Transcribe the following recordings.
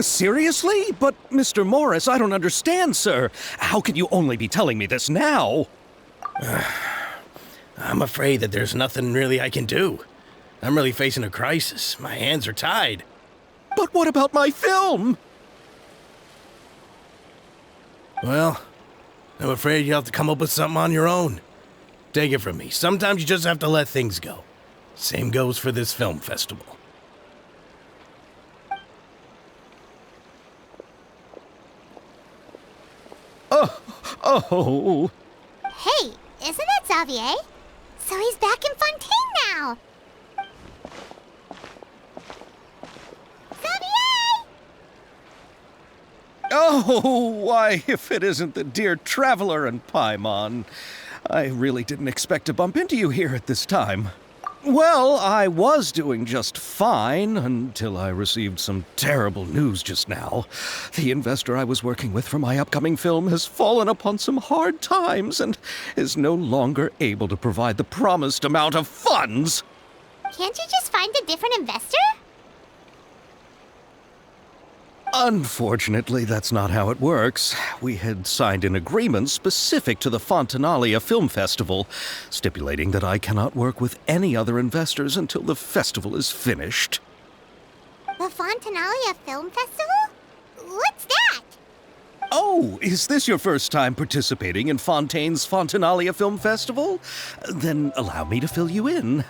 Seriously? But, Mr. Morris, I don't understand, sir. How can you only be telling me this now? I'm afraid that there's nothing really I can do. I'm really facing a crisis. My hands are tied. But what about my film? Well, I'm afraid you'll have to come up with something on your own. Take it from me. Sometimes you just have to let things go. Same goes for this film festival. Oh. Hey, isn't that Xavier? So he's back in Fontaine now. Xavier! Oh, why, if it isn't the dear Traveler and Paimon. I really didn't expect to bump into you here at this time. Well, I was doing just fine until I received some terrible news just now. The investor I was working with for my upcoming film has fallen upon some hard times and is no longer able to provide the promised amount of funds. Can't you just find a different investor? Unfortunately, that's not how it works. We had signed an agreement specific to the Fontanalia Film Festival, stipulating that I cannot work with any other investors until the festival is finished. The Fontanalia Film Festival? What's that? Oh, is this your first time participating in Fontaine's Fontanalia Film Festival? Then allow me to fill you in.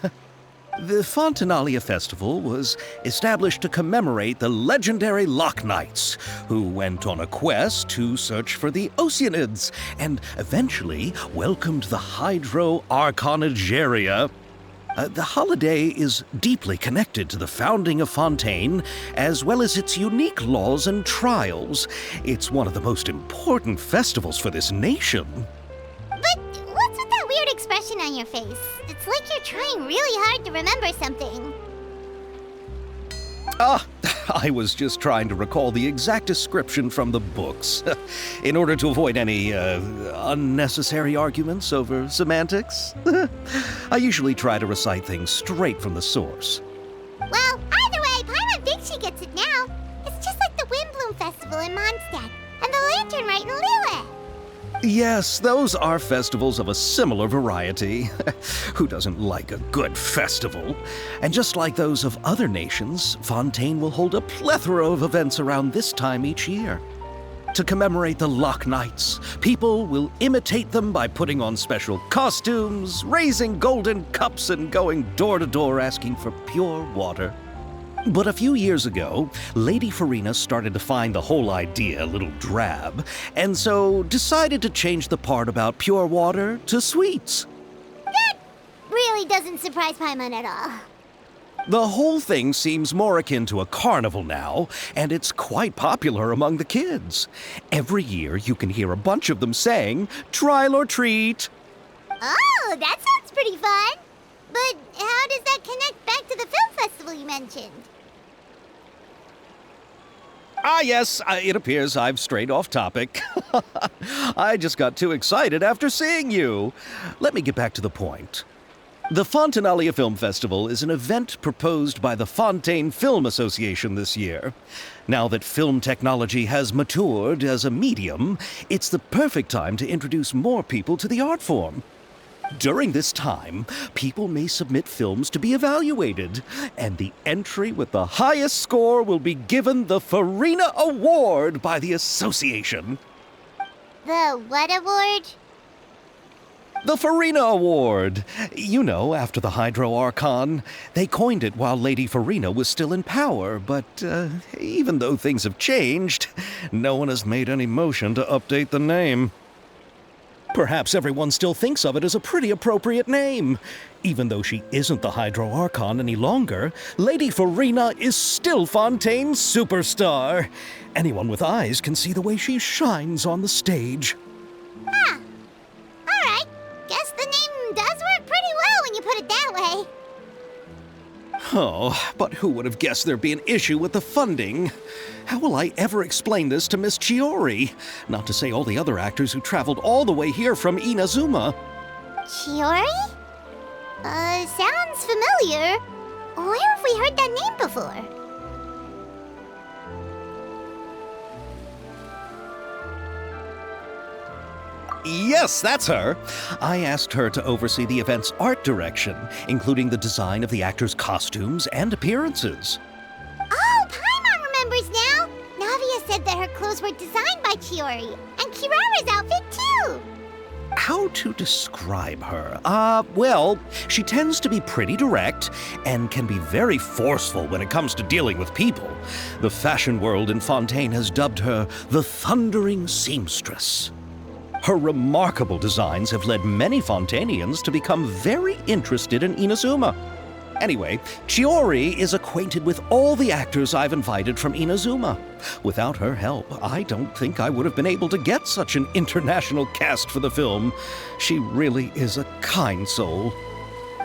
The Fontanalia Festival was established to commemorate the legendary Loch Knights, who went on a quest to search for the Oceanids and eventually welcomed the Hydro Arconageria. The holiday is deeply connected to the founding of Fontaine, as well as its unique laws and trials. It's one of the most important festivals for this nation. But what's with that weird expression on your face? It's like you're trying really hard to remember something. I was just trying to recall the exact description from the books, in order to avoid any unnecessary arguments over semantics. I usually try to recite things straight from the source. Well, either way, Paimon thinks she gets it now. It's just like the Windbloom Festival in Mondstadt, and the Lantern Rite in Lille. Yes, those are festivals of a similar variety. Who doesn't like a good festival? And just like those of other nations, Fontaine will hold a plethora of events around this time each year. To commemorate the Loch Knights, people will imitate them by putting on special costumes, raising golden cups, and going door to door asking for pure water. But a few years ago, Lady Farina started to find the whole idea a little drab, and so decided to change the part about pure water to sweets. That really doesn't surprise Paimon at all. The whole thing seems more akin to a carnival now, and it's quite popular among the kids. Every year you can hear a bunch of them saying, "Trial or treat." Oh, that sounds pretty fun. But how does that connect back to the film festival you mentioned? Yes, it appears I've strayed off topic. I just got too excited after seeing you. Let me get back to the point. The Fontanalia Film Festival is an event proposed by the Fontaine Film Association this year. Now that film technology has matured as a medium, it's the perfect time to introduce more people to the art form. During this time, people may submit films to be evaluated, and the entry with the highest score will be given the Farina Award by the association. The what award? The Farina Award. You know, after the Hydro Archon. They coined it while Lady Farina was still in power, but even though things have changed, no one has made any motion to update the name. Perhaps everyone still thinks of it as a pretty appropriate name. Even though she isn't the Hydro Archon any longer, Lady Farina is still Fontaine's superstar. Anyone with eyes can see the way she shines on the stage. Huh. All right. Guess the name does work pretty well when you put it that way. Oh, but who would have guessed there'd be an issue with the funding? How will I ever explain this to Miss Chiori? Not to say all the other actors who traveled all the way here from Inazuma. Chiori? Sounds familiar. Where have we heard that name before? Yes, that's her. I asked her to oversee the event's art direction, including the design of the actors' costumes and appearances. Oh, Paimon remembers now! Navia said that her clothes were designed by Chiori, and Kirara's outfit too! How to describe her? Well, she tends to be pretty direct and can be very forceful when it comes to dealing with people. The fashion world in Fontaine has dubbed her the Thundering Seamstress. Her remarkable designs have led many Fontainians to become very interested in Inazuma. Anyway, Chiori is acquainted with all the actors I've invited from Inazuma. Without her help, I don't think I would have been able to get such an international cast for the film. She really is a kind soul.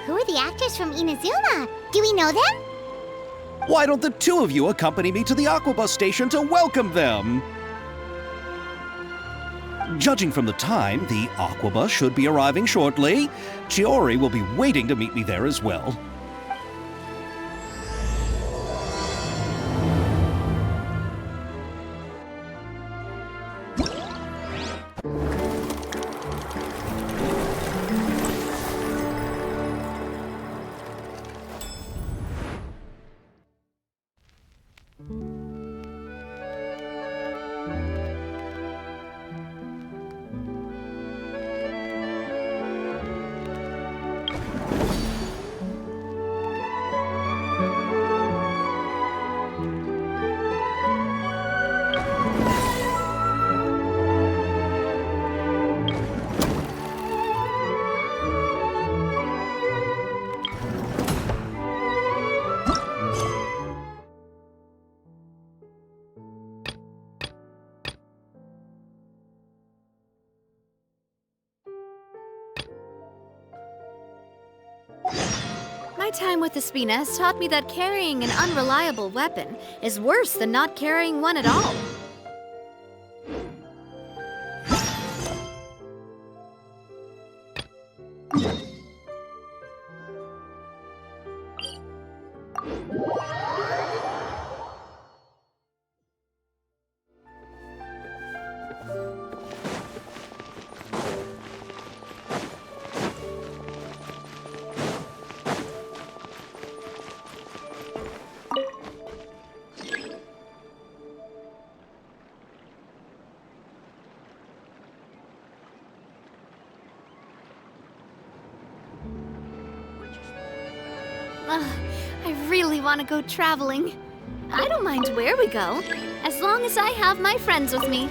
Who are the actors from Inazuma? Do we know them? Why don't the two of you accompany me to the Aquabus station to welcome them? Judging from the time, the Aquabus should be arriving shortly. Chiori will be waiting to meet me there as well. My time with Espina has taught me that carrying an unreliable weapon is worse than not carrying one at all. I really want to go traveling. I don't mind where we go, as long as I have my friends with me.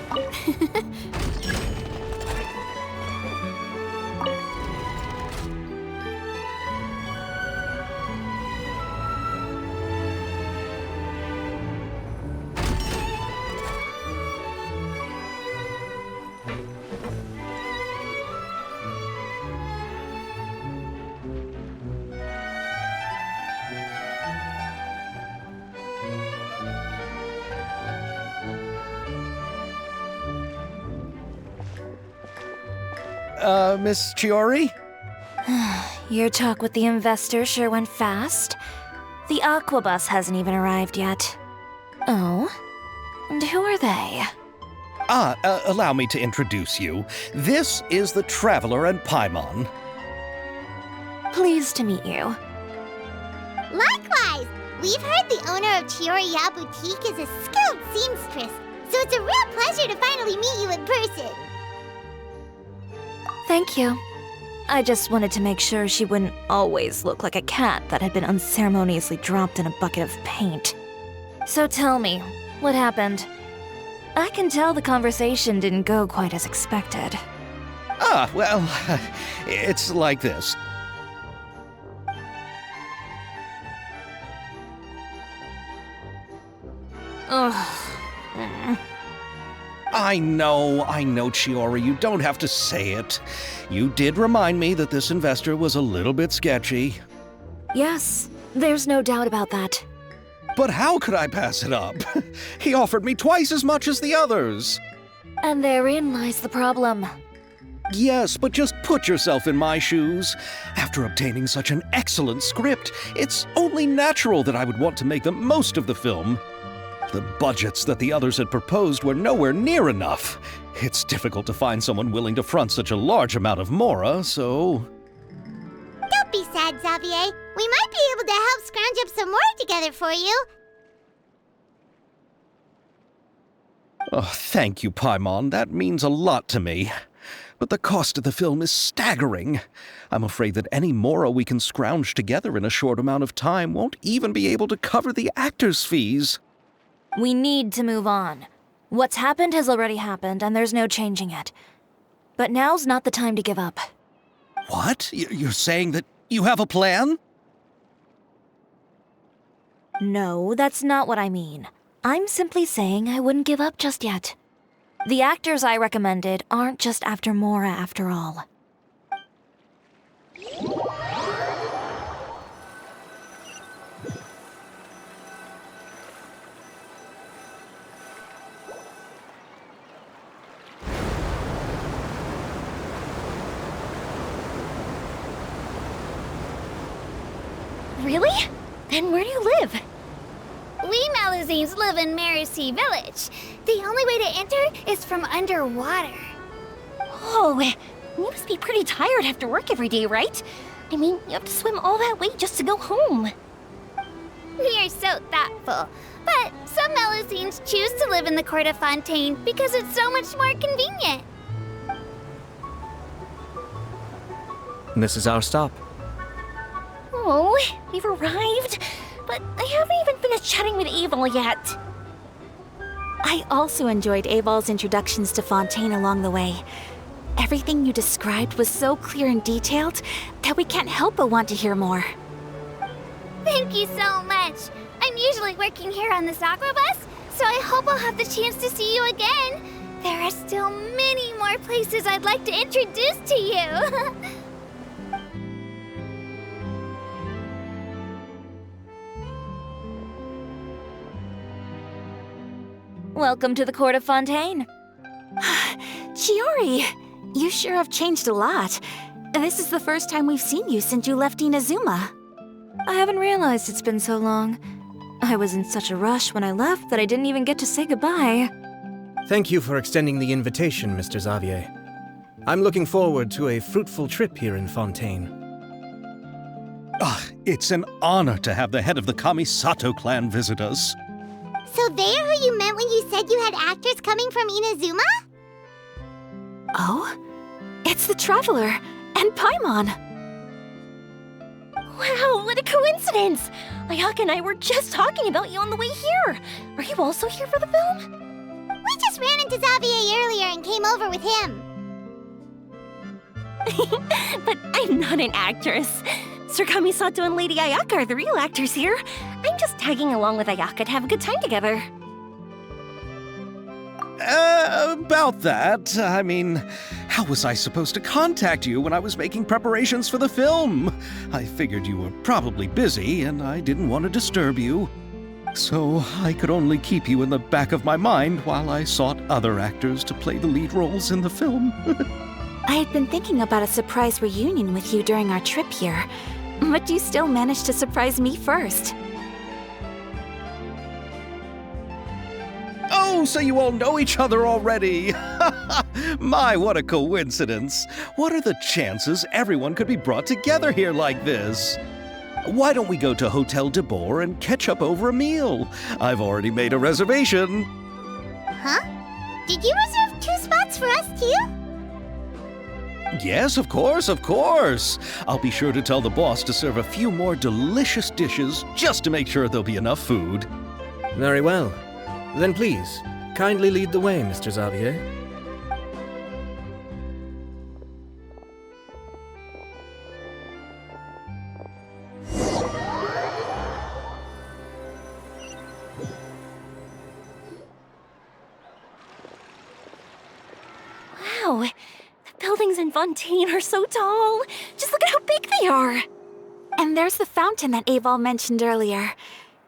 Miss Chiori? Your talk with the investor sure went fast. The Aquabus hasn't even arrived yet. Oh? And who are they? Allow me to introduce you. This is the Traveler and Paimon. Pleased to meet you. Likewise! We've heard the owner of Chioriya Boutique is a skilled seamstress, so it's a real pleasure to finally meet you in person. Thank you. I just wanted to make sure she wouldn't always look like a cat that had been unceremoniously dropped in a bucket of paint. So tell me, what happened? I can tell the conversation didn't go quite as expected. Well, it's like this. Ugh. I know, Chiori, you don't have to say it. You did remind me that this investor was a little bit sketchy. Yes, There's no doubt about that. But how could I pass it up? He offered me twice as much as the others. And therein lies the problem. Yes, but just put yourself in my shoes. After obtaining such an excellent script, it's only natural that I would want to make the most of the film. The budgets that the others had proposed were nowhere near enough. It's difficult to find someone willing to front such a large amount of mora, so... Don't be sad, Xavier. We might be able to help scrounge up some more together for you. Oh, thank you, Paimon. That means a lot to me. But the cost of the film is staggering. I'm afraid that any mora we can scrounge together in a short amount of time won't even be able to cover the actors' fees. We need to move on. What's happened has already happened, and there's no changing it. But now's not the time to give up. What? You're saying that you have a plan? No, that's not what I mean. I'm simply saying I wouldn't give up just yet. The actors I recommended aren't just after mora after all. Really? Then where do you live? We Malazines live in Marcy Village. The only way to enter is from underwater. Oh, you must be pretty tired after work every day, right? I mean, you have to swim all that way just to go home. We are so thoughtful. But some Malazines choose to live in the court of Fontaine because it's so much more convenient. This is our stop. Oh, we've arrived. But I haven't even finished chatting with Aval yet. I also enjoyed Aval's introductions to Fontaine along the way. Everything you described was so clear and detailed that we can't help but want to hear more. Thank you so much. I'm usually working here on the Sakura bus, so I hope I'll have the chance to see you again. There are still many more places I'd like to introduce to you. Welcome to the court of Fontaine. Chiori, you sure have changed a lot. This is the first time we've seen you since you left Inazuma. I haven't realized it's been so long. I was in such a rush when I left that I didn't even get to say goodbye. Thank you for extending the invitation, Mr. Xavier. I'm looking forward to a fruitful trip here in Fontaine. It's an honor to have the head of the Kamisato clan visit us. So they're who you meant when you said you had actors coming from Inazuma? Oh? It's the Traveler and Paimon. Wow, what a coincidence! Ayaka and I were just talking about you on the way here. Are you also here for the film? We just ran into Xavier earlier and came over with him. But I'm not an actress. Sir Kamisato and Lady Ayaka are the real actors here. I'm just tagging along with Ayaka to have a good time together. About that, I mean, how was I supposed to contact you when I was making preparations for the film? I figured you were probably busy, and I didn't want to disturb you. So I could only keep you in the back of my mind while I sought other actors to play the lead roles in the film. I had been thinking about a surprise reunion with you during our trip here, but you still managed to surprise me first. Oh, so you all know each other already! My, what a coincidence! What are the chances everyone could be brought together here like this? Why don't we go to Hotel de Boer and catch up over a meal? I've already made a reservation. Huh? Did you reserve 2 spots for us too? Yes, of course, of course. I'll be sure to tell the boss to serve a few more delicious dishes just to make sure there'll be enough food. Very well. Then please, kindly lead the way, Mr. Xavier. Wow, the buildings in Fontaine are so tall. Just look at how big they are. And there's the fountain that Aval mentioned earlier.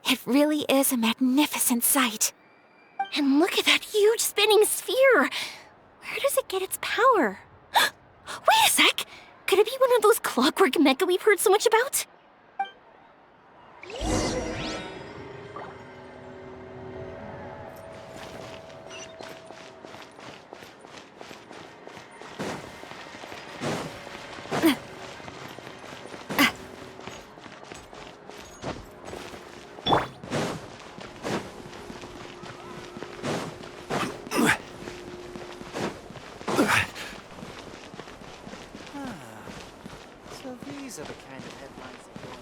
It really is a magnificent sight. And look at that huge spinning sphere! Where does it get its power? Wait a sec! Could it be one of those clockwork mecha we've heard so much about? So these are the kind of headlines that go on.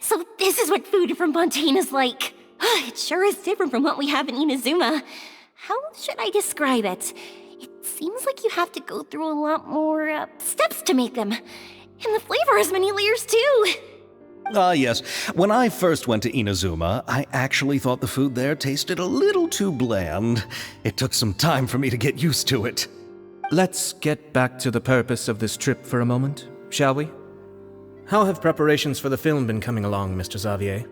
So this is what food from Fontaine is like. It sure is different from what we have in Inazuma. How should I describe it? It seems like you have to go through a lot more steps to make them. And the flavor has many layers too. Yes. When I first went to Inazuma, I actually thought the food there tasted a little too bland. It took some time for me to get used to it. Let's get back to the purpose of this trip for a moment, shall we? How have preparations for the film been coming along, Mr. Xavier?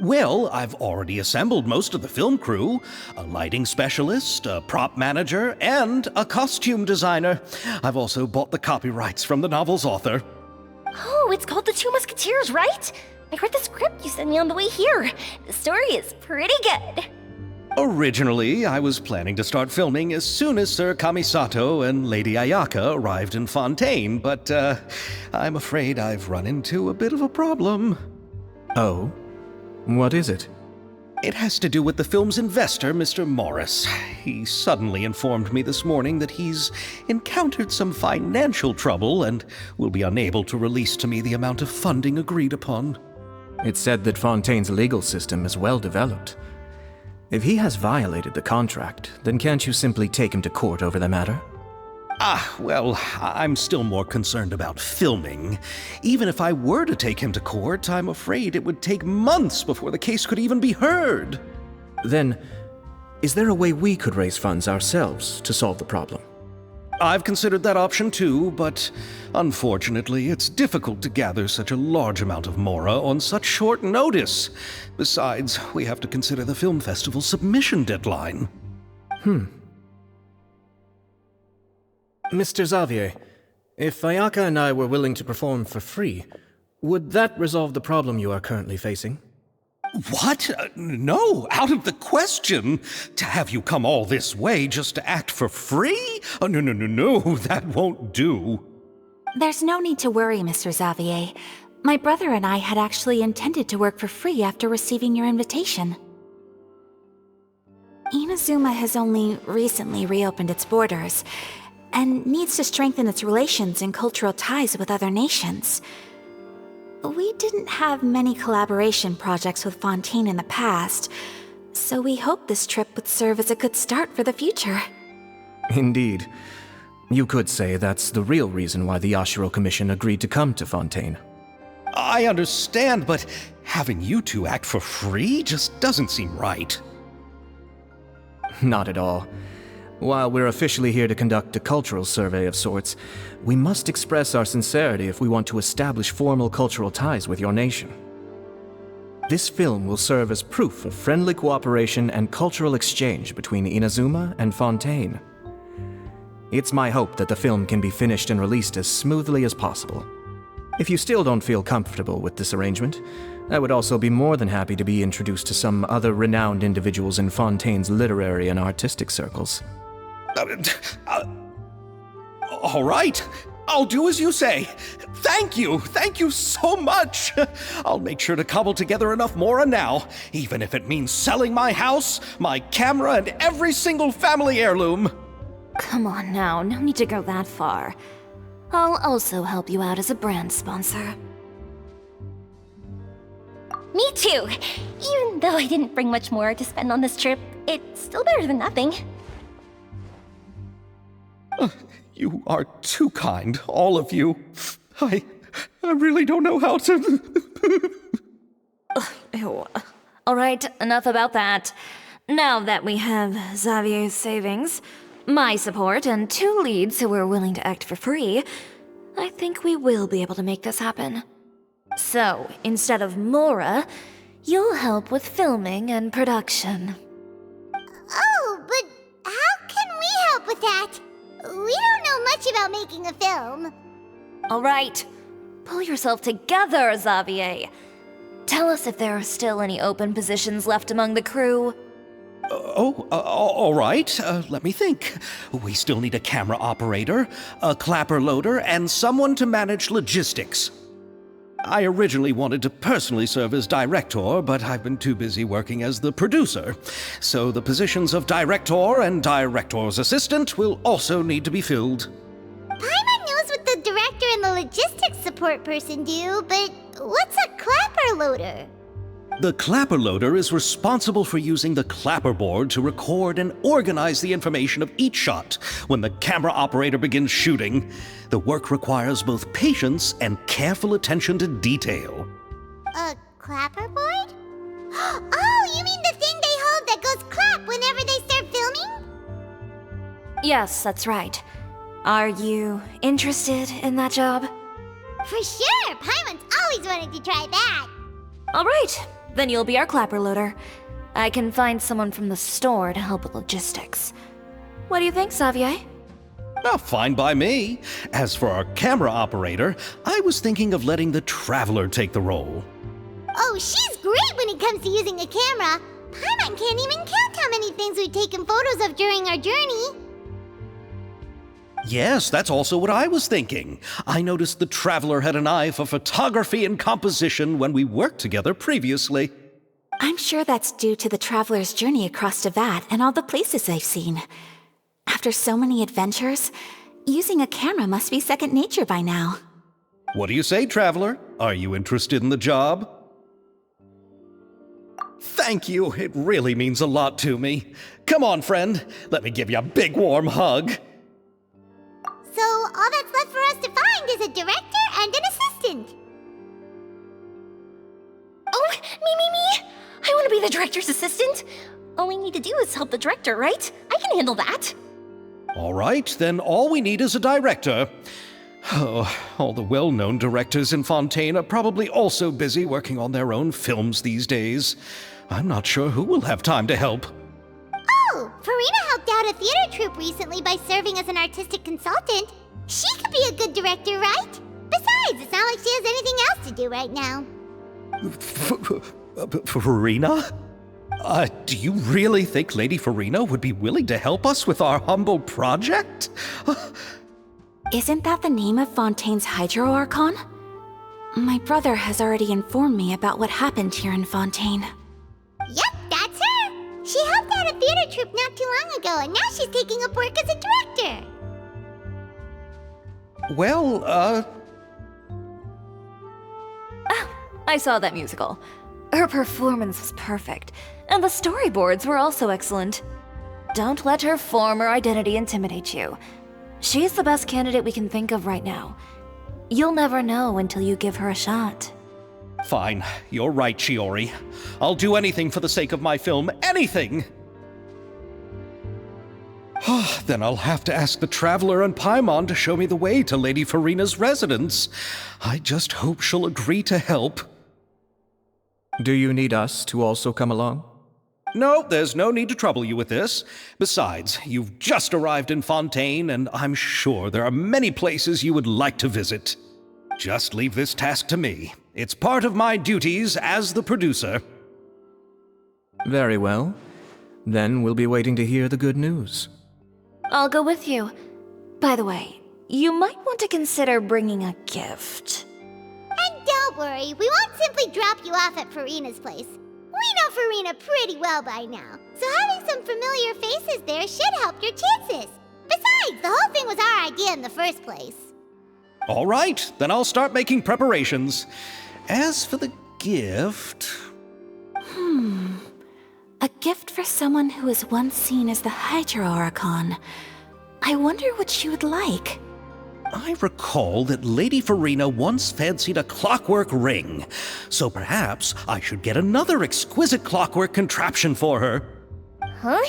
Well, I've already assembled most of the film crew, a lighting specialist, a prop manager, and a costume designer. I've also bought the copyrights from the novel's author. Oh, it's called The Two Musketeers, right? I read the script you sent me on the way here. The story is pretty good. Originally, I was planning to start filming as soon as Sir Kamisato and Lady Ayaka arrived in Fontaine, but I'm afraid I've run into a bit of a problem. Oh? What is it? It has to do with the film's investor, Mr. Morris. He suddenly informed me this morning that he's encountered some financial trouble and will be unable to release to me the amount of funding agreed upon. It's said that Fontaine's legal system is well developed. If he has violated the contract, then can't you simply take him to court over the matter? Well, I'm still more concerned about filming. Even if I were to take him to court, I'm afraid it would take months before the case could even be heard. Then, is there a way we could raise funds ourselves to solve the problem? I've considered that option too, but unfortunately, it's difficult to gather such a large amount of mora on such short notice. Besides, we have to consider the film festival's submission deadline. Mr. Xavier, if Ayaka and I were willing to perform for free, would that resolve the problem you are currently facing? What? No, out of the question. To have you come all this way just to act for free? Oh, no, that won't do. There's no need to worry, Mr. Xavier. My brother and I had actually intended to work for free after receiving your invitation. Inazuma has only recently reopened its borders, and needs to strengthen its relations and cultural ties with other nations. We didn't have many collaboration projects with Fontaine in the past, so we hoped this trip would serve as a good start for the future. Indeed. You could say that's the real reason why the Yashiro Commission agreed to come to Fontaine. I understand, but having you two act for free just doesn't seem right. Not at all. While we're officially here to conduct a cultural survey of sorts, we must express our sincerity if we want to establish formal cultural ties with your nation. This film will serve as proof of friendly cooperation and cultural exchange between Inazuma and Fontaine. It's my hope that the film can be finished and released as smoothly as possible. If you still don't feel comfortable with this arrangement, I would also be more than happy to be introduced to some other renowned individuals in Fontaine's literary and artistic circles. All right, I'll do as you say. Thank you so much. I'll make sure to cobble together enough mora now, even if it means selling my house, my camera, and every single family heirloom. Come on now, no need to go that far. I'll also help you out as a brand sponsor. Me too! Even though I didn't bring much more to spend on this trip, it's still better than nothing. You are too kind, all of you. I really don't know how to... Ew. All right, enough about that. Now that we have Xavier's savings, my support, and 2 leads who are willing to act for free, I think we will be able to make this happen. So, instead of Mora, you'll help with filming and production. Oh, but how can we help with that? We don't know much about making a film. All right, pull yourself together, Xavier. Tell us if there are still any open positions left among the crew. All right. Let me think. We still need a camera operator, a clapper loader, and someone to manage logistics. I originally wanted to personally serve as director, but I've been too busy working as the producer. So the positions of director and director's assistant will also need to be filled. Paimon knows what the director and the logistics support person do, but what's a clapper loader? The clapper loader is responsible for using the clapperboard to record and organize the information of each shot when the camera operator begins shooting. The work requires both patience and careful attention to detail. A clapperboard? Oh, you mean the thing they hold that goes clap whenever they start filming? Yes, that's right. Are you interested in that job? For sure! Paimon's always wanted to try that. All right, then you'll be our clapper loader. I can find someone from the store to help with logistics. What do you think, Xavier? Well, fine by me. As for our camera operator, I was thinking of letting the Traveler take the role. Oh, she's great when it comes to using a camera. Paimon can't even count how many things we've taken photos of during our journey. Yes, that's also what I was thinking. I noticed the Traveler had an eye for photography and composition when we worked together previously. I'm sure that's due to the traveler's journey across Devat and all the places they've seen. After so many adventures, using a camera must be second nature by now. What do you say, Traveler? Are you interested in the job? Thank you. It really means a lot to me. Come on, friend. Let me give you a big warm hug. So all that's left for us to find is a director and an assistant. Oh, me! I want to be the director's assistant. All we need to do is help the director, right? I can handle that. All right, then all we need is a director. Oh, all the well-known directors in Fontaine are probably also busy working on their own films these days. I'm not sure who will have time to help. Oh, Farina helped out a theater troupe recently by serving as an artistic consultant. She could be a good director, right? Besides, it's not like she has anything else to do right now. Farina? Do you really think Lady Farina would be willing to help us with our humble project? Isn't that the name of Fontaine's Hydro Archon? My brother has already informed me about what happened here in Fontaine. Yep, that's her. She helped out a theater troupe not too long ago, and now she's taking up work as a director. Well, I saw that musical. Her performance was perfect, and the storyboards were also excellent. Don't let her former identity intimidate you. She's the best candidate we can think of right now. You'll never know until you give her a shot. Fine. You're right, Shiori. I'll do anything for the sake of my film. Anything! Then I'll have to ask the Traveler and Paimon to show me the way to Lady Farina's residence. I just hope she'll agree to help. Do you need us to also come along? No, there's no need to trouble you with this. Besides, you've just arrived in Fontaine, and I'm sure there are many places you would like to visit. Just leave this task to me. It's part of my duties as the producer. Very well. Then we'll be waiting to hear the good news. I'll go with you. By the way, you might want to consider bringing a gift. And don't worry, we won't simply drop you off at Farina's place. We know Farina pretty well by now, so having some familiar faces there should help your chances. Besides, the whole thing was our idea in the first place. All right, then I'll start making preparations. As for the gift... A gift for someone who was once seen as the Hydro Archon. I wonder what she would like. I recall that Lady Farina once fancied a clockwork ring, so perhaps I should get another exquisite clockwork contraption for her. Huh?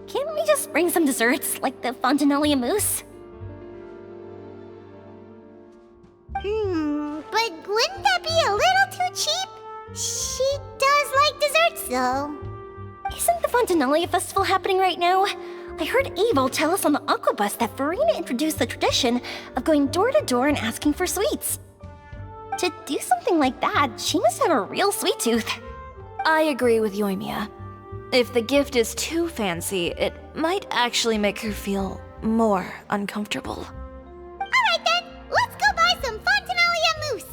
Can't we just bring some desserts, like the Fontinalia mousse? But wouldn't that be a little too cheap? She does like desserts, though. Isn't the Fontinalia festival happening right now? I heard Abel tell us on the Aquabus that Farina introduced the tradition of going door to door and asking for sweets. To do something like that, she must have a real sweet tooth. I agree with Yoimiya. If the gift is too fancy, it might actually make her feel more uncomfortable. Alright then, let's go buy some Fontinalia mousse.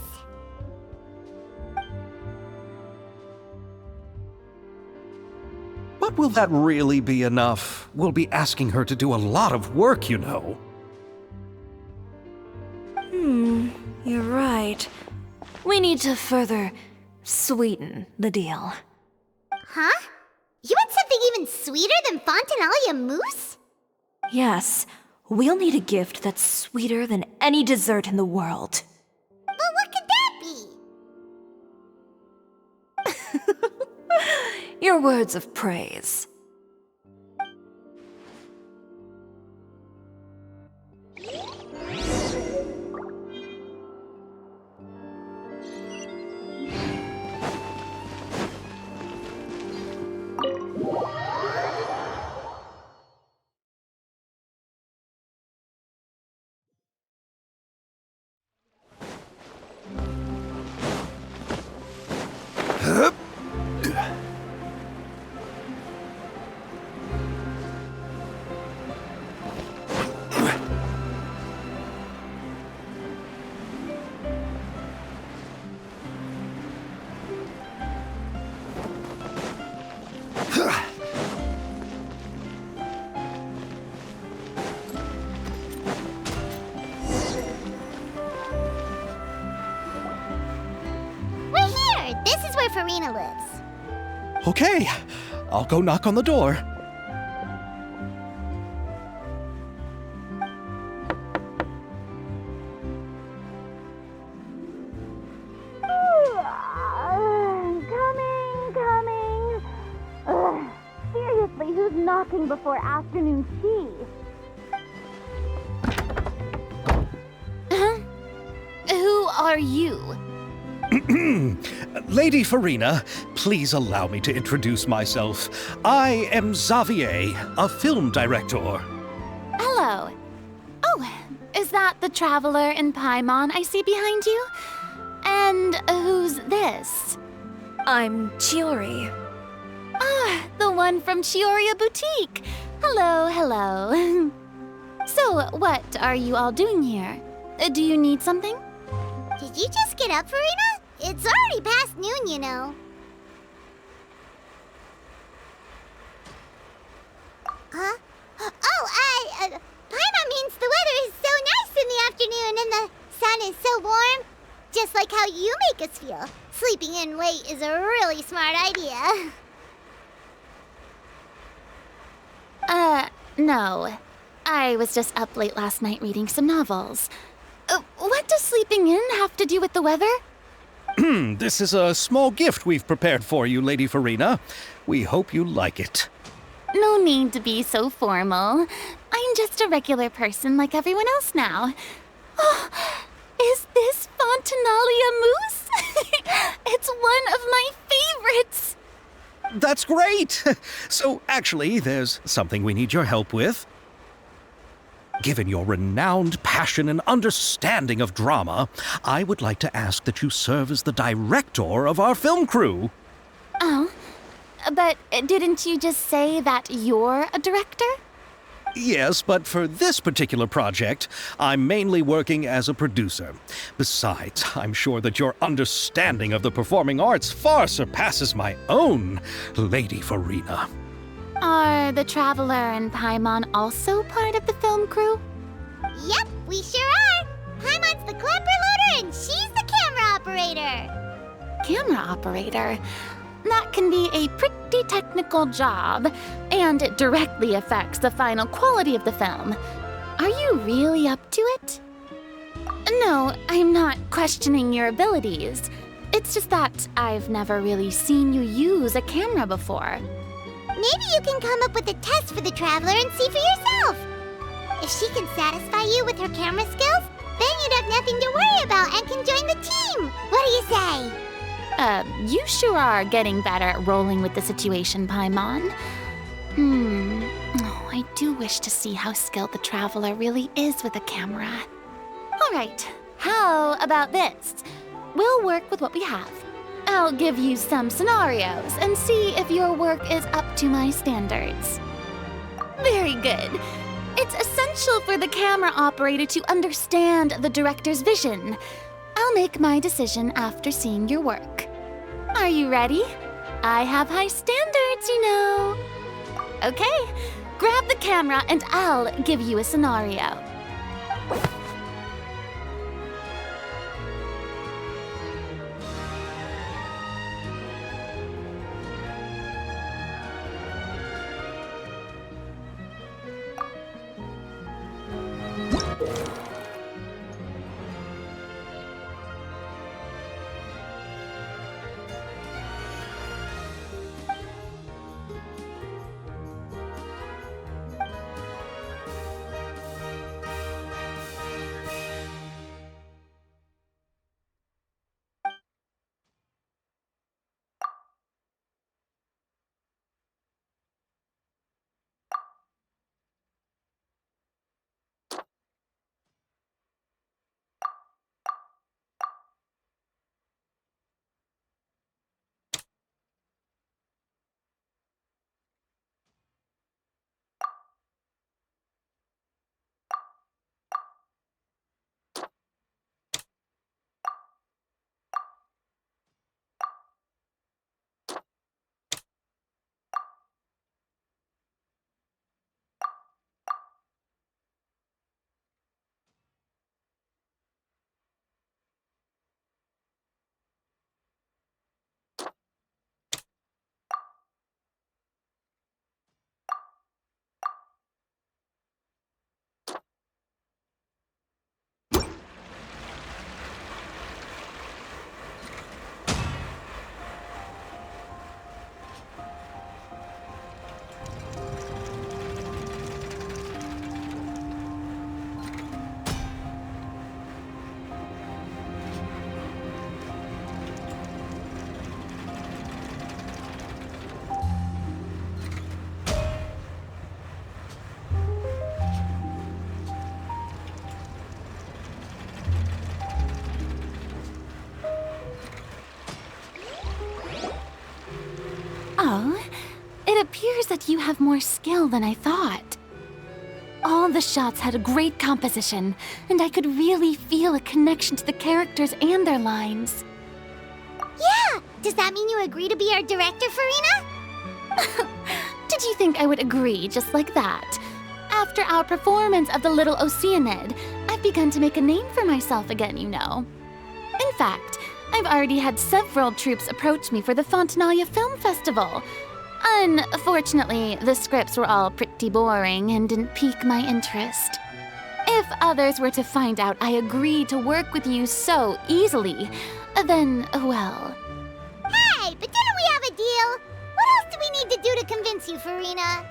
But will that really be enough? We'll be asking her to do a lot of work, you know. You're right. We need to further sweeten the deal. Huh? You want something even sweeter than Fontinalia mousse? Yes, we'll need a gift that's sweeter than any dessert in the world. Well, what could that be? Your words of praise. We're here! This is where Farina lives. Okay, I'll go knock on the door. Coming. Ugh, seriously, who's knocking before afternoon tea? Who are you? Lady Farina, please allow me to introduce myself. I am Xavier, a film director. Hello. Oh, is that the traveler in Paimon I see behind you? And who's this? I'm Chiori. Ah, the one from Chioria Boutique. Hello. So, what are you all doing here? Do you need something? Did you just get up, Farina? It's already past noon, you know. Huh? Oh, Paimon means the weather is so nice in the afternoon and the sun is so warm. Just like how you make us feel. Sleeping in late is a really smart idea. No. I was just up late last night reading some novels. What does sleeping in have to do with the weather? This is a small gift we've prepared for you, Lady Farina. We hope you like it. No need to be so formal. I'm just a regular person like everyone else now. Oh, is this Fontinalia mousse? It's one of my favorites. That's great! So, actually, there's something we need your help with. Given your renowned passion and understanding of drama, I would like to ask that you serve as the director of our film crew. Oh, but didn't you just say that you're a director? Yes, but for this particular project, I'm mainly working as a producer. Besides, I'm sure that your understanding of the performing arts far surpasses my own, Lady Farina. Are the Traveler and Paimon also part of the film crew? Yep, we sure are. Paimon's the clapper loader and she's the camera operator. Camera operator? That can be a pretty technical job, and it directly affects the final quality of the film. Are you really up to it? No, I'm not questioning your abilities. It's just that I've never really seen you use a camera before. Maybe you can come up with a test for the Traveler and see for yourself. If she can satisfy you with her camera skills, then you'd have nothing to worry about and can join the team. What do you say? You sure are getting better at rolling with the situation, Paimon. Oh, I do wish to see how skilled the Traveler really is with a camera. All right, how about this? We'll work with what we have. I'll give you some scenarios and see if your work is up to my standards. Very good. It's essential for the camera operator to understand the director's vision. I'll make my decision after seeing your work. Are you ready? I have high standards, you know. Okay, grab the camera and I'll give you a scenario. Oh, it appears that you have more skill than I thought. All the shots had a great composition, and I could really feel a connection to the characters and their lines. Yeah! Does that mean you agree to be our director, Farina? Did you think I would agree just like that? After our performance of The Little Oceanid, I've begun to make a name for myself again, you know. In fact, I've already had several troops approach me for the Fontanalia Film Festival. Unfortunately, the scripts were all pretty boring and didn't pique my interest. If others were to find out I agreed to work with you so easily, then, well... Hey, but didn't we have a deal? What else do we need to do to convince you, Farina?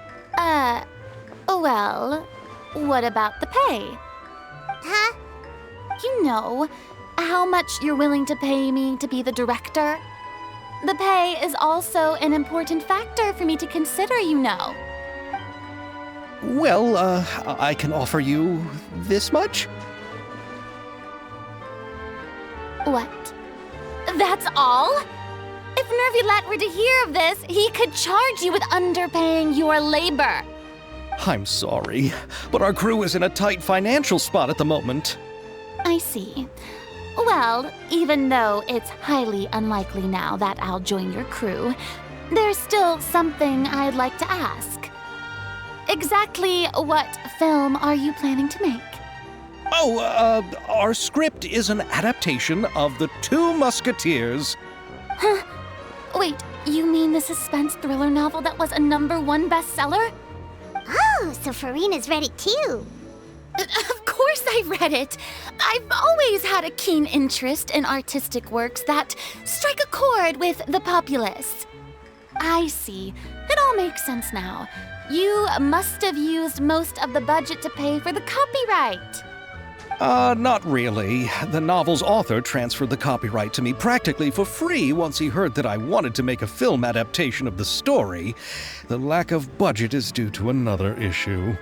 Well, what about the pay? Huh? You know, how much you're willing to pay me to be the director? The pay is also an important factor for me to consider, you know. Well, I can offer you this much? What? That's all? If Nervilat were to hear of this, he could charge you with underpaying your labor. I'm sorry, but our crew is in a tight financial spot at the moment. I see. Well, even though it's highly unlikely now that I'll join your crew, there's still something I'd like to ask. Exactly what film are you planning to make? Oh, our script is an adaptation of The Two Musketeers. Huh? Wait, you mean the suspense thriller novel that was a #1 bestseller? Oh, so Farina's ready too. Of course I read it. I've always had a keen interest in artistic works that strike a chord with the populace. I see. It all makes sense now. You must have used most of the budget to pay for the copyright. Not really. The novel's author transferred the copyright to me practically for free once he heard that I wanted to make a film adaptation of the story. The lack of budget is due to another issue.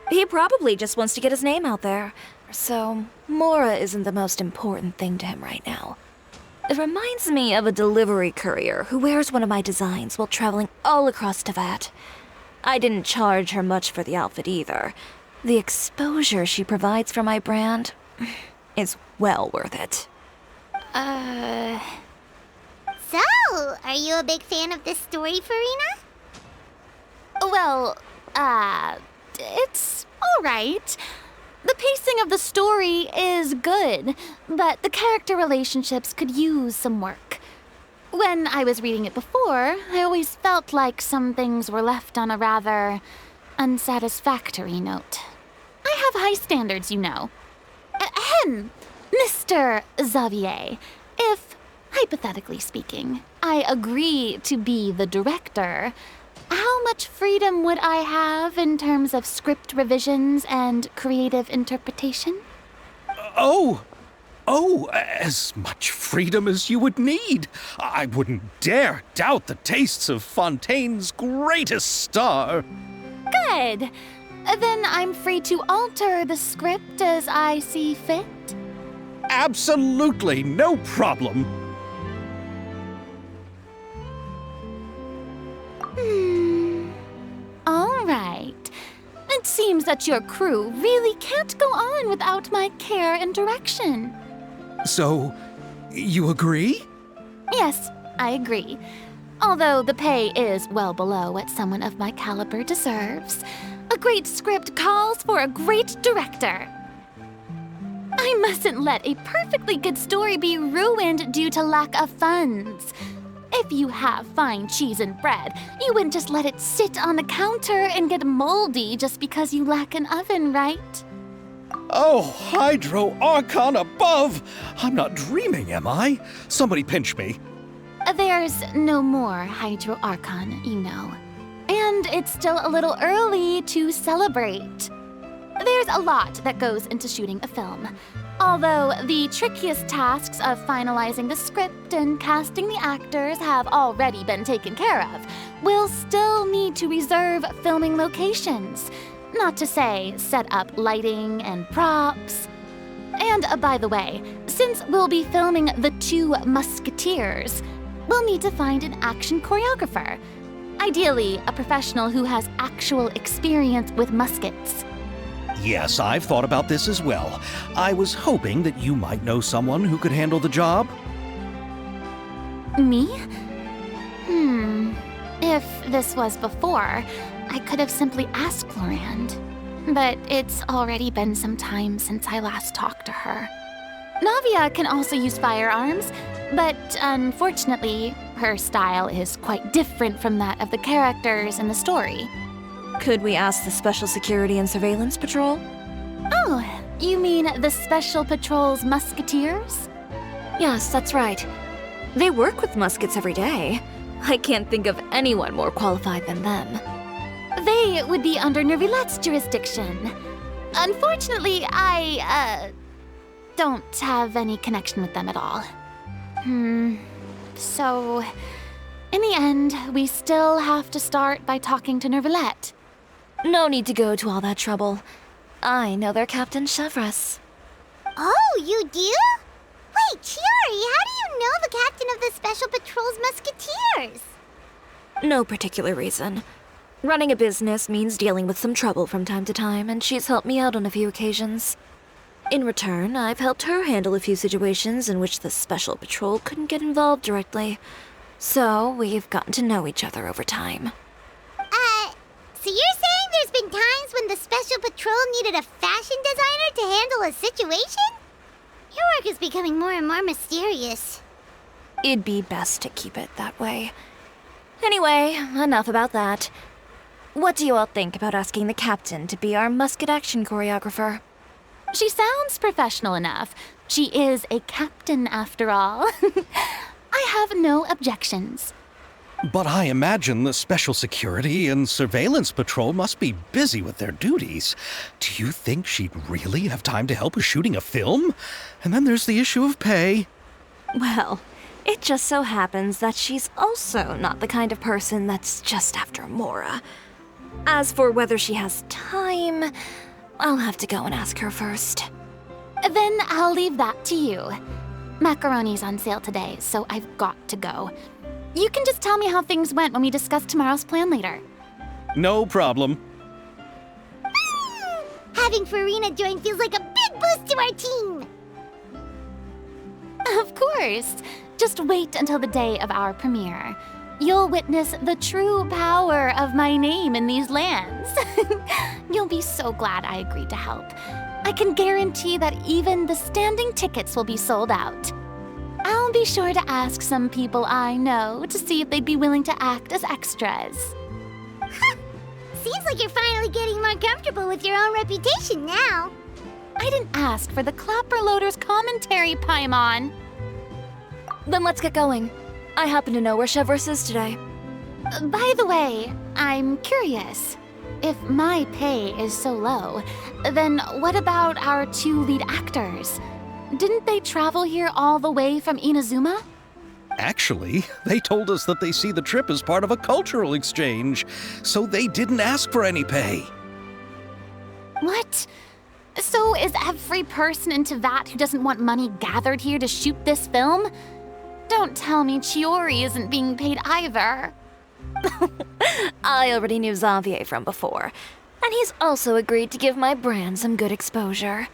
He probably just wants to get his name out there. So, Mora isn't the most important thing to him right now. It reminds me of a delivery courier who wears one of my designs while traveling all across Teyvat. I didn't charge her much for the outfit either. The exposure she provides for my brand is well worth it. So, are you a big fan of this story, Farina? Well, it's alright. The pacing of the story is good, but the character relationships could use some work. When I was reading it before, I always felt like some things were left on a rather unsatisfactory note. I have high standards, you know. Ahem, Mr. Xavier, if, hypothetically speaking, I agree to be the director, how much freedom would I have in terms of script revisions and creative interpretation? As much freedom as you would need. I wouldn't dare doubt the tastes of Fontaine's greatest star. Good. Then I'm free to alter the script as I see fit? Absolutely, no problem. All right. It seems that your crew really can't go on without my care and direction. So, you agree? Yes, I agree. Although the pay is well below what someone of my caliber deserves. A great script calls for a great director. I mustn't let a perfectly good story be ruined due to lack of funds. If you have fine cheese and bread, you wouldn't just let it sit on the counter and get moldy just because you lack an oven, right? Oh, Hydro Archon above! I'm not dreaming, am I? Somebody pinch me. There's no more Hydro Archon, you know. And it's still a little early to celebrate. There's a lot that goes into shooting a film. Although the trickiest tasks of finalizing the script and casting the actors have already been taken care of, we'll still need to reserve filming locations. Not to say set up lighting and props. And by the way, since we'll be filming the two Musketeers, we'll need to find an action choreographer. Ideally, a professional who has actual experience with muskets. Yes, I've thought about this as well. I was hoping that you might know someone who could handle the job. Me? If this was before, I could have simply asked Florand. But it's already been some time since I last talked to her. Navia can also use firearms, but unfortunately, her style is quite different from that of the characters in the story. Could we ask the Special Security and Surveillance Patrol? Oh, you mean the Special Patrol's Musketeers? Yes, that's right. They work with muskets every day. I can't think of anyone more qualified than them. They would be under Nervilette's jurisdiction. Unfortunately, I, don't have any connection with them at all. So, in the end, we still have to start by talking to Nervilette. No need to go to all that trouble. I know their Captain Chevres. Oh, you do? Wait, Chiori, how do you know the captain of the Special Patrol's Musketeers? No particular reason. Running a business means dealing with some trouble from time to time, and she's helped me out on a few occasions. In return, I've helped her handle a few situations in which the Special Patrol couldn't get involved directly. So, we've gotten to know each other over time. So you're saying there's been times when the Special Patrol needed a fashion designer to handle a situation? Your work is becoming more and more mysterious. It'd be best to keep it that way. Anyway, enough about that. What do you all think about asking the captain to be our Musket action choreographer? She sounds professional enough. She is a captain after all. I have no objections. But I imagine the Special Security and Surveillance Patrol must be busy with their duties. Do you think she'd really have time to help with shooting a film? And then there's the issue of pay. Well, it just so happens that she's also not the kind of person that's just after Mora. As for whether she has time, I'll have to go and ask her first. Then I'll leave that to you. Macaroni's on sale today, so I've got to go. You can just tell me how things went when we discuss tomorrow's plan later. No problem. Having Farina join feels like a big boost to our team! Of course. Just wait until the day of our premiere. You'll witness the true power of my name in these lands. You'll be so glad I agreed to help. I can guarantee that even the standing tickets will be sold out. I'll be sure to ask some people I know to see if they'd be willing to act as extras. Seems like you're finally getting more comfortable with your own reputation now. I didn't ask for the Clapper Loader's commentary, Paimon. Then let's get going. I happen to know where Chevreuse is today. By the way, I'm curious. If my pay is so low, then what about our 2 lead actors? Didn't they travel here all the way from Inazuma? Actually, they told us that they see the trip as part of a cultural exchange, so they didn't ask for any pay. What? So is every person in Tevat who doesn't want money gathered here to shoot this film? Don't tell me Chiori isn't being paid either. I already knew Xavier from before, and he's also agreed to give my brand some good exposure.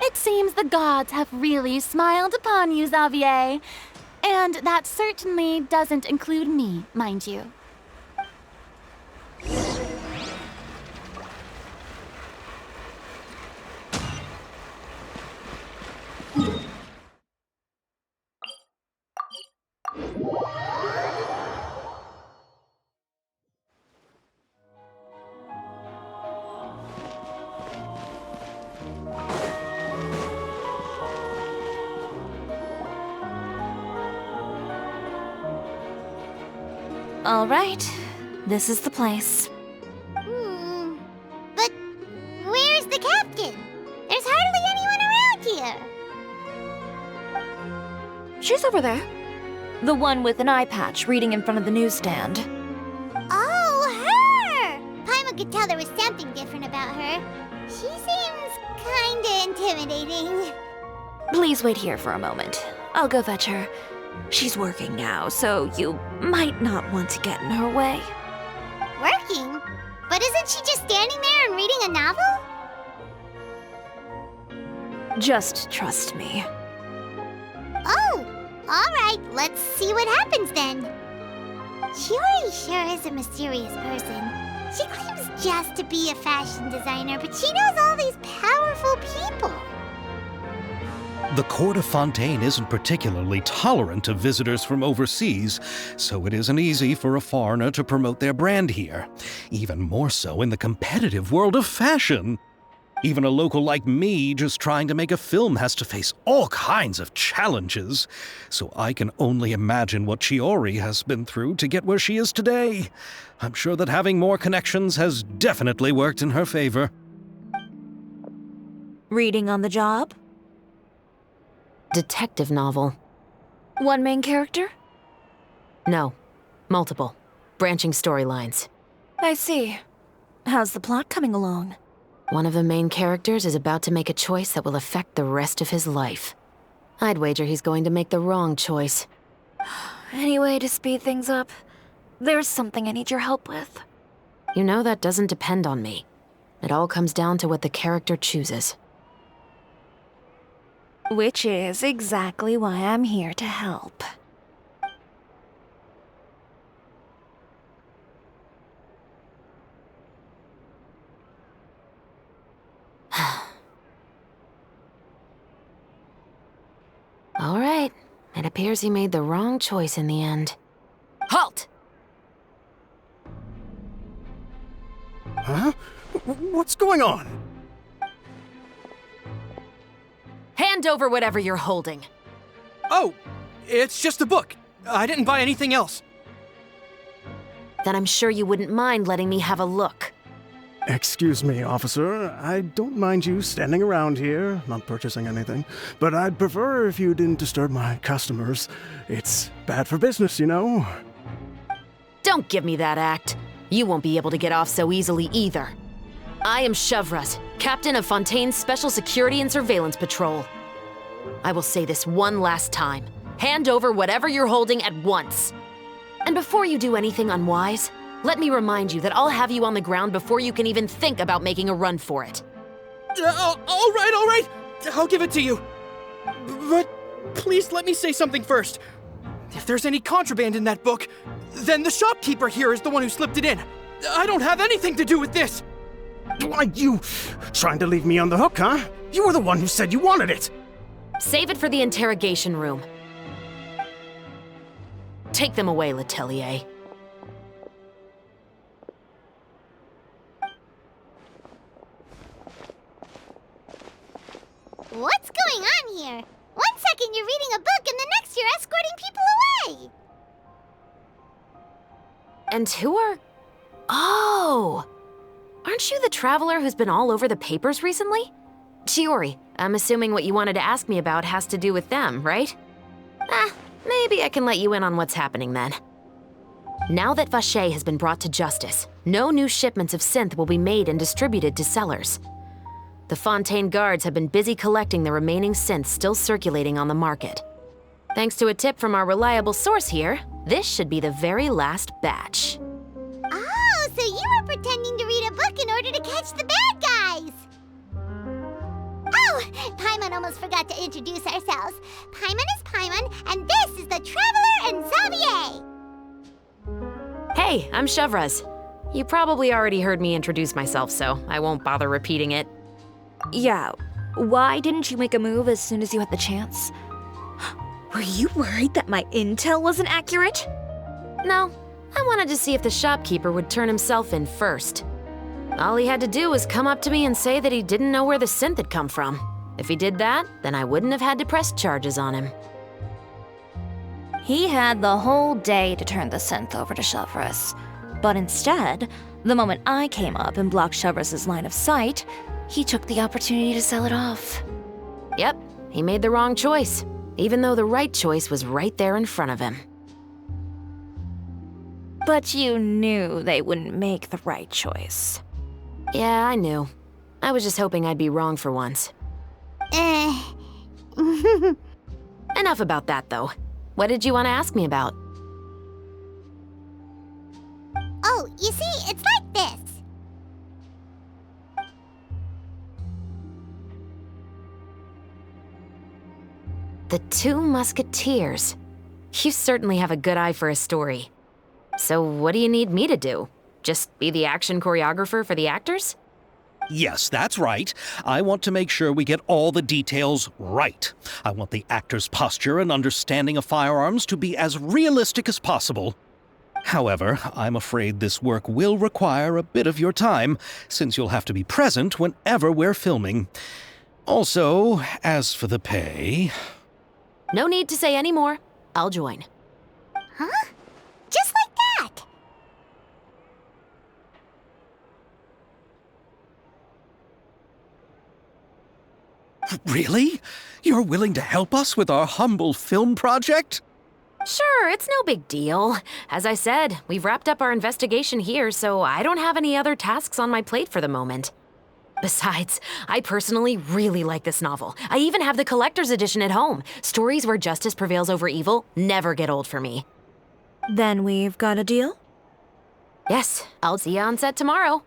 It seems the gods have really smiled upon you, Xavier. And that certainly doesn't include me, mind you. All right, this is the place. But where's the captain? There's hardly anyone around here. She's over there. The one with an eye patch reading in front of the newsstand. Oh, her! Paimon could tell there was something different about her. She seems kinda intimidating. Please wait here for a moment. I'll go fetch her. She's working now, so you might not want to get in her way. Working? But isn't she just standing there and reading a novel? Just trust me. Oh, alright, let's see what happens then. Chiori sure is a mysterious person. She claims just to be a fashion designer, but she knows all these powerful people. The court of Fontaine isn't particularly tolerant of visitors from overseas, so it isn't easy for a foreigner to promote their brand here. Even more so in the competitive world of fashion. Even a local like me just trying to make a film has to face all kinds of challenges. So I can only imagine what Chiori has been through to get where she is today. I'm sure that having more connections has definitely worked in her favor. Reading on the job? Detective novel. One main character? No. Multiple. Branching storylines. I see. How's the plot coming along? One of the main characters is about to make a choice that will affect the rest of his life. I'd wager he's going to make the wrong choice. Any way to speed things up? There's something I need your help with. You know that doesn't depend on me. It all comes down to what the character chooses. Which is exactly why I'm here to help. All right. It appears he made the wrong choice in the end. Halt! What's going on? Hand over whatever you're holding. Oh, it's just a book. I didn't buy anything else. Then I'm sure you wouldn't mind letting me have a look. Excuse me, officer. I don't mind you standing around here, not purchasing anything, but I'd prefer if you didn't disturb my customers. It's bad for business, you know? Don't give me that act. You won't be able to get off so easily either. I am Chevraz, captain of Fontaine's Special Security and Surveillance Patrol. I will say this one last time. Hand over whatever you're holding at once. And before you do anything unwise, let me remind you that I'll have you on the ground before you can even think about making a run for it. All right. I'll give it to you. But please let me say something first. If there's any contraband in that book, then the shopkeeper here is the one who slipped it in. I don't have anything to do with this. Why, you trying to leave me on the hook, huh? You were the one who said you wanted it. Save it for the interrogation room. Take them away, Letelier. What's going on here? One second you're reading a book and the next you're escorting people away. And who are... Oh! Aren't you the traveler who's been all over the papers recently? Chiori, I'm assuming what you wanted to ask me about has to do with them, right? Maybe I can let you in on what's happening then. Now that Vacher has been brought to justice, no new shipments of synth will be made and distributed to sellers. The Fontaine guards have been busy collecting the remaining synths still circulating on the market. Thanks to a tip from our reliable source here, this should be the very last batch. Oh, so you were pretending to read a book in order to catch the bad guys. Oh, Paimon almost forgot to introduce ourselves. Paimon is Paimon, and this is the Traveler and Xavier. Hey, I'm Chevraz. You probably already heard me introduce myself, so I won't bother repeating it. Yeah, why didn't you make a move as soon as you had the chance? Were you worried that my intel wasn't accurate? No, I wanted to see if the shopkeeper would turn himself in first. All he had to do was come up to me and say that he didn't know where the synth had come from. If he did that, then I wouldn't have had to press charges on him. He had the whole day to turn the synth over to Chevraz. But instead, the moment I came up and blocked Chevraz's line of sight, he took the opportunity to sell it off. Yep, he made the wrong choice, even though the right choice was right there in front of him. But you knew they wouldn't make the right choice. Yeah, I knew. I was just hoping I'd be wrong for once. Enough about that, though. What did you want to ask me about? Oh, you see, it's like this. The Two Musketeers. You certainly have a good eye for a story. So what do you need me to do? Just be the action choreographer for the actors? Yes, that's right. I want to make sure we get all the details right. I want the actor's posture and understanding of firearms to be as realistic as possible. However, I'm afraid this work will require a bit of your time, since you'll have to be present whenever we're filming. Also, as for the pay... No need to say any more. I'll join. Huh? Just like that? Really? You're willing to help us with our humble film project? Sure, it's no big deal. As I said, we've wrapped up our investigation here, so I don't have any other tasks on my plate for the moment. Besides, I personally really like this novel. I even have the collector's edition at home. Stories where justice prevails over evil never get old for me. Then we've got a deal? Yes, I'll see you on set tomorrow.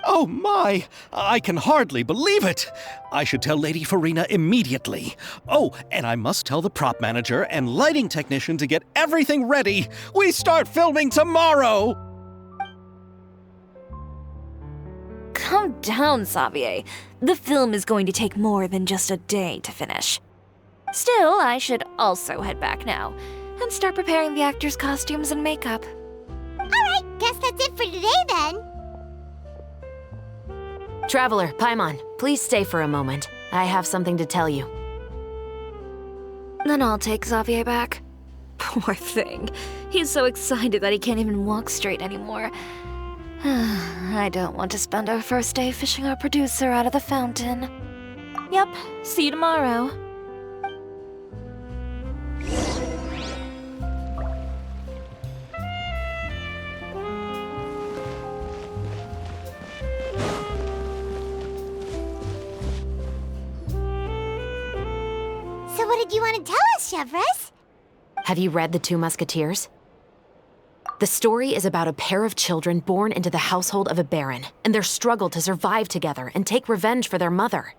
Oh my! I can hardly believe it! I should tell Lady Farina immediately. Oh, and I must tell the prop manager and lighting technician to get everything ready. We start filming tomorrow! Calm down, Xavier. The film is going to take more than just a day to finish. Still, I should also head back now and start preparing the actors' costumes and makeup. All right. Alright, guess that's it for today then. Traveler, Paimon, please stay for a moment. I have something to tell you. Then I'll take Xavier back. Poor thing. He's so excited that he can't even walk straight anymore. I don't want to spend our first day fishing our producer out of the fountain. Yep, see you tomorrow. So what did you want to tell us, Chevres? Have you read The Two Musketeers? The story is about a pair of children born into the household of a baron and their struggle to survive together and take revenge for their mother.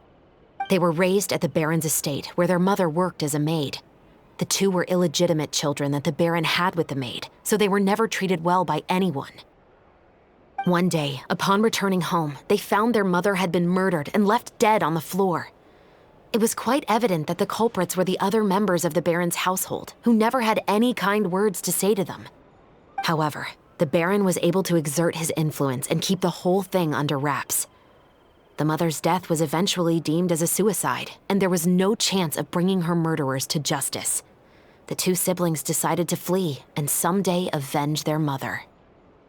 They were raised at the baron's estate, where their mother worked as a maid. The two were illegitimate children that the baron had with the maid, so they were never treated well by anyone. One day, upon returning home, they found their mother had been murdered and left dead on the floor. It was quite evident that the culprits were the other members of the baron's household, who never had any kind words to say to them. However, the baron was able to exert his influence and keep the whole thing under wraps. The mother's death was eventually deemed as a suicide, and there was no chance of bringing her murderers to justice. The two siblings decided to flee and someday avenge their mother.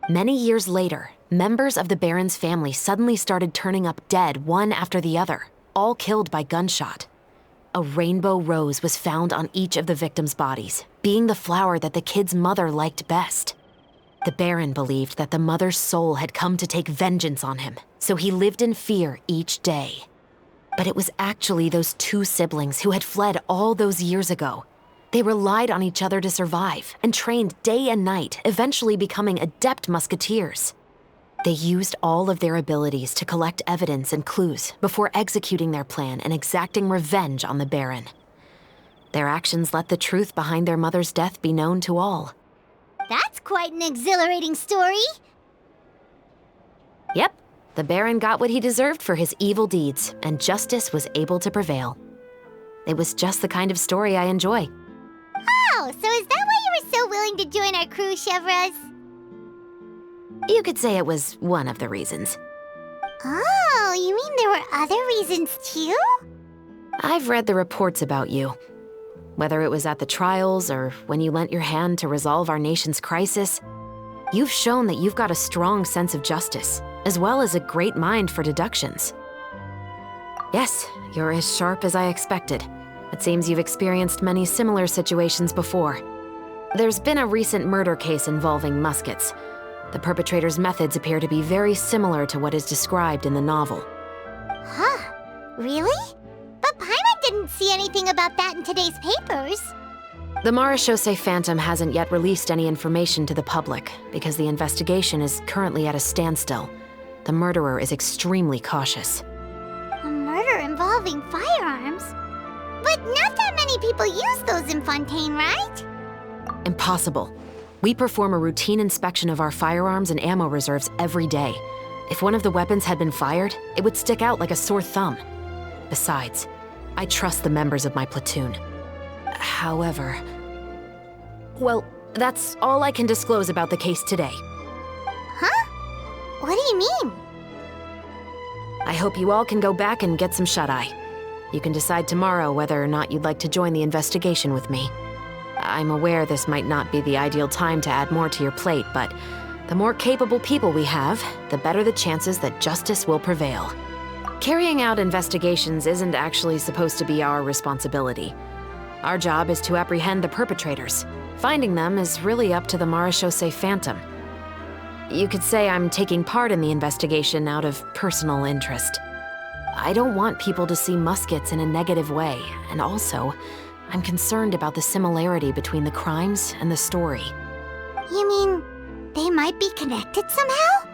Many years later, members of the baron's family suddenly started turning up dead one after the other, all killed by gunshot. A rainbow rose was found on each of the victims' bodies, being the flower that the kid's mother liked best. The baron believed that the mother's soul had come to take vengeance on him, so he lived in fear each day. But it was actually those two siblings who had fled all those years ago. They relied on each other to survive and trained day and night, eventually becoming adept musketeers. They used all of their abilities to collect evidence and clues before executing their plan and exacting revenge on the baron. Their actions let the truth behind their mother's death be known to all. That's quite an exhilarating story. Yep, the baron got what he deserved for his evil deeds, and justice was able to prevail. It was just the kind of story I enjoy. Oh, so is that why you were so willing to join our crew, Chevres? You could say it was one of the reasons. Oh, you mean there were other reasons too? I've read the reports about you. Whether it was at the trials or when you lent your hand to resolve our nation's crisis, you've shown that you've got a strong sense of justice, as well as a great mind for deductions. Yes, you're as sharp as I expected. It seems you've experienced many similar situations before. There's been a recent murder case involving muskets. The perpetrator's methods appear to be very similar to what is described in the novel. Huh, really? But Paimon didn't see anything about that in today's papers. The Marechaussee Phantom hasn't yet released any information to the public because the investigation is currently at a standstill. The murderer is extremely cautious. A murder involving firearms? But not that many people use those in Fontaine, right? Impossible. We perform a routine inspection of our firearms and ammo reserves every day. If one of the weapons had been fired, it would stick out like a sore thumb. Besides, I trust the members of my platoon. However... Well, that's all I can disclose about the case today. Huh? What do you mean? I hope you all can go back and get some shut-eye. You can decide tomorrow whether or not you'd like to join the investigation with me. I'm aware this might not be the ideal time to add more to your plate, but the more capable people we have, the better the chances that justice will prevail. Carrying out investigations isn't actually supposed to be our responsibility. Our job is to apprehend the perpetrators. Finding them is really up to the Marechaussee Phantom. You could say I'm taking part in the investigation out of personal interest. I don't want people to see muskets in a negative way, and also, I'm concerned about the similarity between the crimes and the story. You mean they might be connected somehow?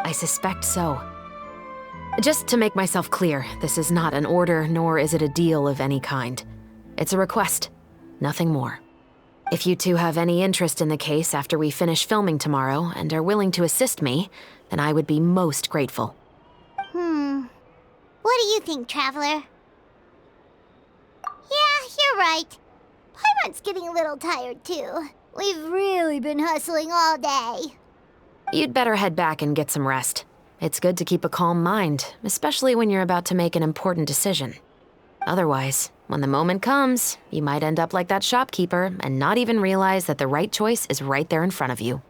I suspect so. Just to make myself clear, this is not an order, nor is it a deal of any kind. It's a request, nothing more. If you two have any interest in the case after we finish filming tomorrow and are willing to assist me, then I would be most grateful. What do you think, Traveler? Yeah, you're right. Paimon's getting a little tired too. We've really been hustling all day. You'd better head back and get some rest. It's good to keep a calm mind, especially when you're about to make an important decision. Otherwise, when the moment comes, you might end up like that shopkeeper and not even realize that the right choice is right there in front of you.